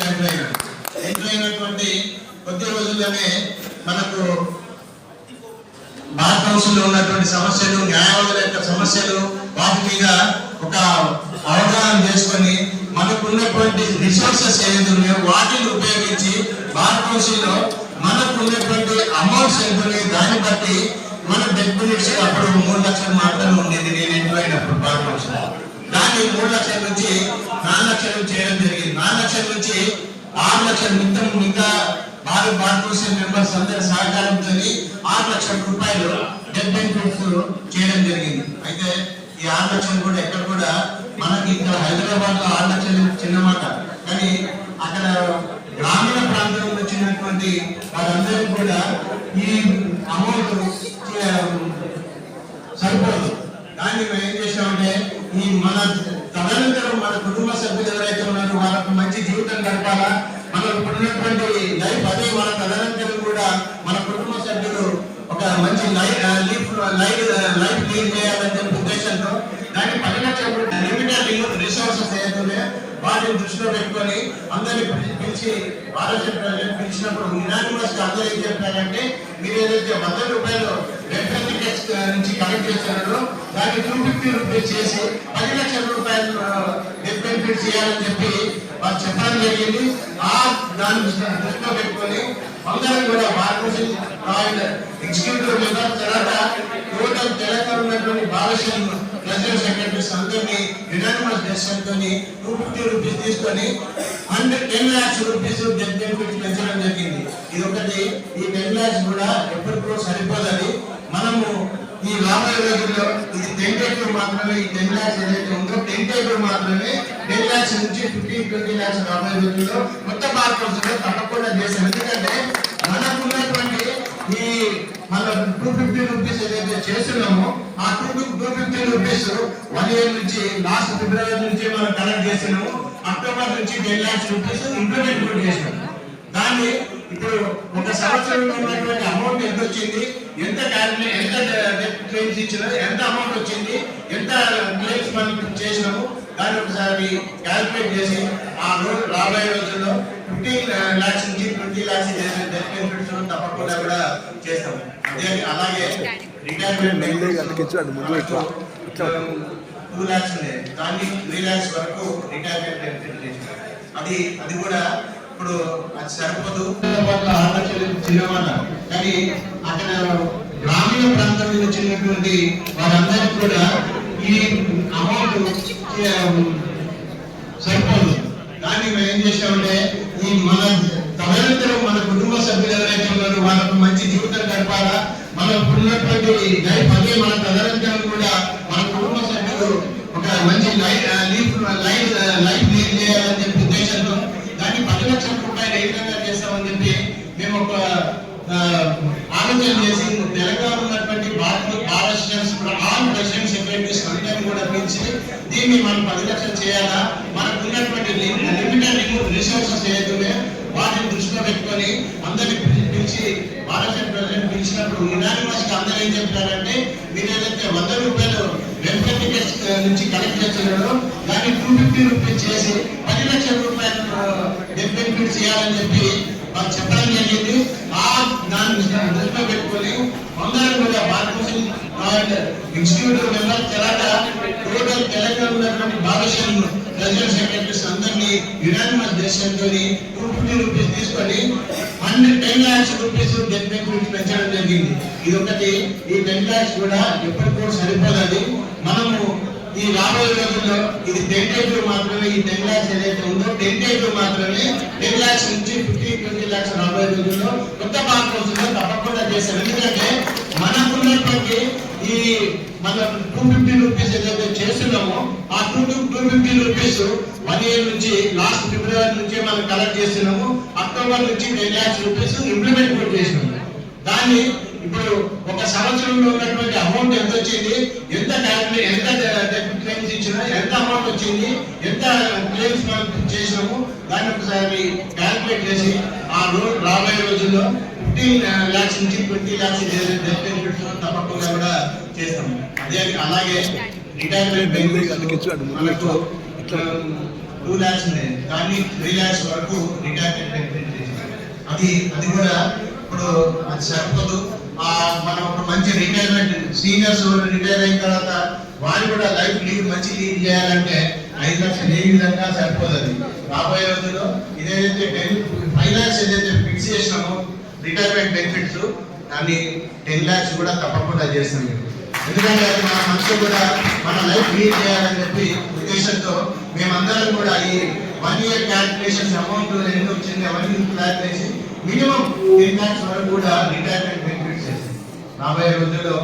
రోజుల్లో ఎంటర్ అయినటువంటి కొద్ది రోజుల్లోనే మనకు బార్ కౌన్సిల్లో ఉన్నటువంటి సమస్యలు, న్యాయవాదుల యొక్క సమస్యలు, వాటి మీద ఒక అవగాహన చేసుకొని మనకున్నటువంటి రిసోర్సెస్ ఏదైతే ఉన్నాయో వాటిని ఉపయోగించి బార్ కౌన్సిల్లో మనకున్నటువంటి అమౌంట్స్ ఎంత ఉన్నాయో దాన్ని బట్టి మన డెప్యూటీస్ అప్పుడు 3 లక్షలు మాత్రమే ఉండేది నేను ఎంటర్ అయినప్పుడు బార్ కౌన్సిల్. దాన్ని 3 లక్షల నుంచి 4 లక్షలు చేయడం జరిగింది. 4 లక్షల నుంచి 6 లక్షలు మిగతా బార్ కౌన్సిల్ మెంబర్స్ అందరి సహకారంతో 6 లక్షల రూపాయలు డెత్ బెనిఫిట్స్ చేయడం జరిగింది. అయితే ఈ 6 లక్షలు కూడా ఎక్కడ కూడా మనకి ఇక్కడ హైదరాబాద్ లో 6 లక్షలు చిన్న మాట, కానీ అక్కడ గ్రామీణ ప్రాంతంలో వచ్చినటువంటి వాళ్ళందరికీ కూడా ఈ అమౌంట్ సరిపోదు. దాన్ని మేము ఏం చేసామంటే ఈ మన తదనంతరం మన కుటుంబ సభ్యులు ఎవరైతే ఉన్నారో వాళ్ళకు మంచి జీవితం గడపాలా, మనకు ఉన్నటువంటి లైఫ్ అదే మన తదనంతరం కూడా మన కుటుంబ సభ్యులు ఒక మంచి లైఫ్ లీడ్ చేయాలనే ఉద్దేశంతో దాన్ని 10 లక్షలు లిమిటెడ్ రిసోర్సెస్ ఏదైతే వాటిని దృష్టిలో పెట్టుకొని అందరినీ పిలిచి ఆలోచన పిలిచినప్పుడు యునానిమస్ అందరూ ఏం చెప్పారంటే మీరు ఏదైతే 100 రూపాయలు వెల్ఫేర్ టికెట్స్ నుంచి కలెక్ట్ చేస్తున్నారో దాన్ని 250 రూపీస్ చేసి 10 లక్షల రూపాయలు డెత్ బెనిఫిట్ చేయాలని చెప్పి వాళ్ళు చెప్పడం జరిగింది. దాన్ని దృష్టిలో పెట్టుకొని అందరం కూడా బార్ కౌన్సిల్ ఎగ్జిక్యూటివ్ మెంబర్ తర్వాత టోటల్ తెలంగాణ ఉన్నటువంటి బాలశ్రమ ప్రెసిడెంట్ సెక్రటరీస్ అందరినీ యునానిమస్ డెసిషన్ తోని 250 రూపీస్ తీసుకొని 10 lakhs రూపీస్ డెత్ బెనిఫిట్ పెంచడం జరిగింది. ఇది ఒకటి. ఈ 10 lakhs కూడా ఎప్పటికో సరిపోదని మనము ఈ రాబోయే రోజుల్లో ఇది టెంటేటివ్ మాత్రమే. ఈ 10 lakhs ఏదైతే ఉందో టెంటేటివ్ మాత్రమే. 10 lakhs నుంచి 15-20 lakhs రాబోయే రోజుల్లో మొత్తం బార్ కౌన్సిల్లో తప్పకుండా చేశాం. ఎందుకంటే మనకున్నటువంటి ఈ మన 250 రూపీస్ ఏదైతే చేస్తున్నామో ఆ 250 రూపీస్ 1 year నుంచి లాస్ట్ ఫిబ్రవరి నుంచి మనం కలెక్ట్ చేసినాము. అక్టోబర్ నుంచి 10 lakhs రూపీస్ ఇంప్లిమెంట్ కూడా చేసినాము. దాన్ని ఇప్పుడు ఒక సంవత్సరంలో ఉన్నటువంటి అమౌంట్ ఎంత వచ్చింది, ఎంత క్లెయిమ్స్ ఇచ్చినా, ఎంత అమౌంట్ వచ్చింది, ఎంత క్లెయిమ్స్ మనం చేసినాము దాన్ని ఒకసారి క్యాల్కులేట్ చేసి ఆ రోజు రాబోయే రోజుల్లో 15 lakhs నుంచి 20 lakhs డెత్ బెనిఫిట్స్ తప్పకుండా కూడా చేస్తాము. అలాగే రిటైర్మెంట్ 2 lakhs ఉన్నాయి, దాన్ని 3 lakhs వరకు రిటైర్మెంట్ బెనిఫిట్ చేస్తాం. అది కూడా ఇప్పుడు అది సరిపోదు. 6 లక్షలు చిన్నమాట, కానీ అక్కడ గ్రామీణ ప్రాంతం నుంచి వచ్చినటువంటి వారందరికీ కూడా ఈ అమౌంట్ సరిపోదు. దాన్ని మేము ఏం చేసామంటే ఈ మన తదనంతరం మన కుటుంబ సభ్యులు ఎవరైతే ఉన్నారో వాళ్ళకు మంచి జీవితం గడపాలా, మనకు ఉన్నటువంటి లైఫ్ అదే మన తదనంతరం కూడా మన కుటుంబ సభ్యులు ఒక మంచి లైఫ్ లీడ్ చేయాలని చెప్పి ఉద్దేశంతో దాన్ని 10 లక్షల రూపాయలు ఏ విధంగా చేస్తామని చెప్పి మేము ఒక ఆలోచన చేసి తెలంగాణ ఉన్నటువంటి bar assistants all president secretaries అందరినీ కూడా పిలిచి దీన్ని మనం 10 లక్షలు చేయాలా, మనకు ఉన్నటువంటి లిమిటెడ్ రిసోర్సెస్ ఏదైతే వాటిని దృష్టిలో పెట్టుకొని అందరినీ పిలిచి భారత ప్రెసిడెంట్ పిలిచినప్పుడు యునానిమస్ అందరూ ఏం చెప్పారంటే మీరు ఏదైతే 100 రూపాయలు వెల్ఫేర్ టికెట్స్ నుంచి కలెక్ట్ చేస్తున్నారో దాన్ని 250 రూపీస్ చేసి 10 లక్షల రూపాయలు డెత్ బెనిఫిట్ చేయాలని చెప్పి వాళ్ళు చెప్పడం జరిగింది. దాన్ని దృష్టిలో పెట్టుకొని అందరం కూడా బార్ కౌన్సిల్ ఎగ్జిక్యూటివ్ మెంబర్ తర్వాత టోటల్ తెలంగాణ ఉన్నటువంటి బాలశ్రమ ప్రెసిడెంట్ సెక్రటరీస్ అందరినీ యునానిమస్ డెసిషన్తో 250 రూపీస్ తీసుకొని 10 lakhs రూపీస్ డెత్ బెనిఫిట్ పెంచడం జరిగింది. ఇది ఒకటి. ఈ 10 lakhs కూడా ఎప్పటికో సరిపోదు. మనము ఈ రాబోయే రోజుల్లో ఇది టెంటేటివ్ మాత్రమే. ఈ 10 lakhs ఏదైతే ఉందో టెంటేటివ్ మాత్రమే. 10 lakhs నుంచి 15-20 lakhs రాబోయే రోజుల్లో కొత్త బార్ కౌన్సిల్లో తప్పకుండా చేశారు. ఎందుకంటే మనకున్నటువంటి ఈ మన 250 రూపీస్ ఏదైతే చేస్తున్నామో ఆ 250 రూపీస్ 1 year నుంచి లాస్ట్ ఫిబ్రవరి నుంచి మనం కలెక్ట్ చేస్తున్నాము. అక్టోబర్ నుంచి 10 lakhs రూపీస్ ఇంప్లిమెంట్ కూడా చేసినాము. దాన్ని ఇప్పుడు ఒక సంవత్సరంలో ఉన్నటువంటి అమౌంట్ ఎంత వచ్చింది, ఎంత క్లెయిమ్స్ ఇచ్చినా, ఎంత అమౌంట్ వచ్చింది, ఎంత క్లెయిమ్స్ మనం చేసినాము దాన్ని ఒకసారి క్యాల్కులేట్ చేసి ఆ రోజు రాబోయే రోజుల్లో 15 lakhs నుంచి 20 lakhs డెత్ బెనిఫిట్స్ తప్పకుండా కూడా చేస్తాము. అలాగే రిటైర్మెంట్ మనకు 2 lakhs ఉన్నాయి, కానీ 3 lakhs వరకు రిటైర్మెంట్ బెనిఫిట్ చేశారు. అది కూడా ఇప్పుడు అది సరిపోదు. మనం ఒక మంచి రిటైర్మెంట్ సీనియర్స్ రిటైర్ అయిన తర్వాత వారు కూడా లైఫ్ మంచి లీడ్ చేయాలంటే 5 లక్షలు ఏ విధంగా సరిపోదు. అది రాబోయే రోజుల్లో ఇదేదైతే 5 lakhs ఏదైతే ఫిక్స్ చేసినామో రిటైర్మెంట్ బెనిఫిట్స్, దాన్ని 10 lakhs కూడా తప్పకుండా చేస్తాం. ఎందుకంటే అది మన మనసు కూడా మన లైఫ్ లీడ్ చేయాలని చెప్పి ఉద్దేశంతో మేమందరం కూడా ఈ 1 year క్యాల్కులేషన్స్ అమౌంట్ ఎంత వచ్చింది అవన్నీ క్యాల్కులేట్ చేసి మినిమం 10 lakhs వరకు కూడా రిటైర్మెంట్ బెనిఫిట్స్ చేస్తాం రాబోయే రోజుల్లో.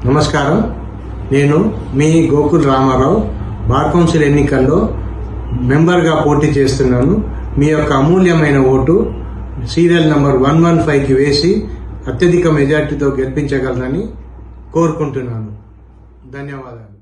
నమస్కారం, నేను మీ గోకుల్ రామారావు బార్ కౌన్సిల్ ఎన్నికల్లో మెంబర్గా పోటీ చేస్తున్నాను. మీ యొక్క అమూల్యమైన ఓటు సీరియల్ నంబర్ 115కి వేసి అత్యధిక మెజార్టీతో గెలిపించగలరని కోరుకుంటున్నాను. ధన్యవాదాలు.